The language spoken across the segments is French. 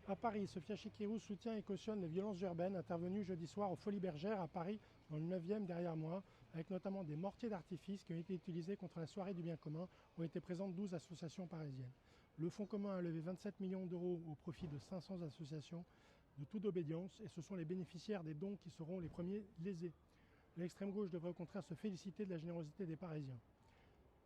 À Paris, Sophia Chikirou soutient et cautionne les violences urbaines intervenues jeudi soir aux Folies Bergères à Paris, dans le 9e derrière moi, avec notamment des mortiers d'artifice qui ont été utilisés contre la soirée du bien commun, où étaient présentes 12 associations parisiennes. Le Fonds commun a levé 27 millions d'euros au profit de 500 associations de toute obédience, et ce sont les bénéficiaires des dons qui seront les premiers lésés. L'extrême gauche devrait au contraire se féliciter de la générosité des Parisiens.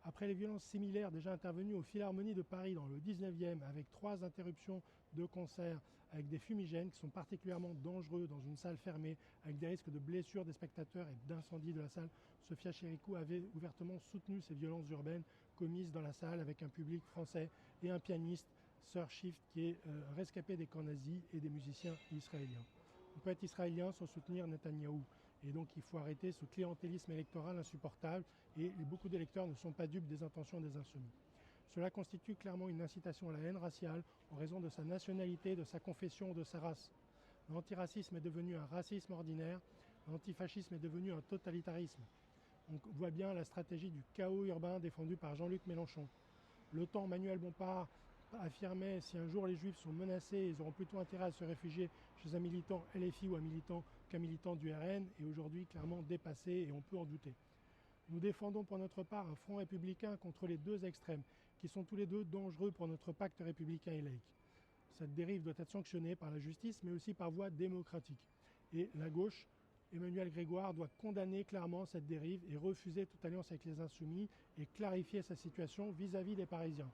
Après les violences similaires déjà intervenues aux Philharmonies de Paris dans le 19e, avec 3 interruptions de concerts avec des fumigènes qui sont particulièrement dangereux dans une salle fermée, avec des risques de blessures des spectateurs et d'incendie de la salle, Sophia Chikirou avait ouvertement soutenu ces violences urbaines commises dans la salle avec un public français et un pianiste, Sir Shift, qui est rescapé des camps nazis, et des musiciens israéliens. On peut être israélien sans soutenir Netanyahou. Et donc il faut arrêter ce clientélisme électoral insupportable, et beaucoup d'électeurs ne sont pas dupes des intentions des insoumis. Cela constitue clairement une incitation à la haine raciale en raison de sa nationalité, de sa confession ou de sa race. L'antiracisme est devenu un racisme ordinaire, l'antifascisme est devenu un totalitarisme. On voit bien la stratégie du chaos urbain défendue par Jean-Luc Mélenchon. Le temps, Manuel Bompard affirmait: si un jour les juifs sont menacés, ils auront plutôt intérêt à se réfugier chez un militant LFI ou qu'un militant du RN, et aujourd'hui clairement dépassé, et on peut en douter. Nous défendons pour notre part un front républicain contre les deux extrêmes, qui sont tous les deux dangereux pour notre pacte républicain et laïque. Cette dérive doit être sanctionnée par la justice, mais aussi par voie démocratique. Et la gauche, Emmanuel Grégoire, doit condamner clairement cette dérive et refuser toute alliance avec les insoumis, et clarifier sa situation vis-à-vis des Parisiens.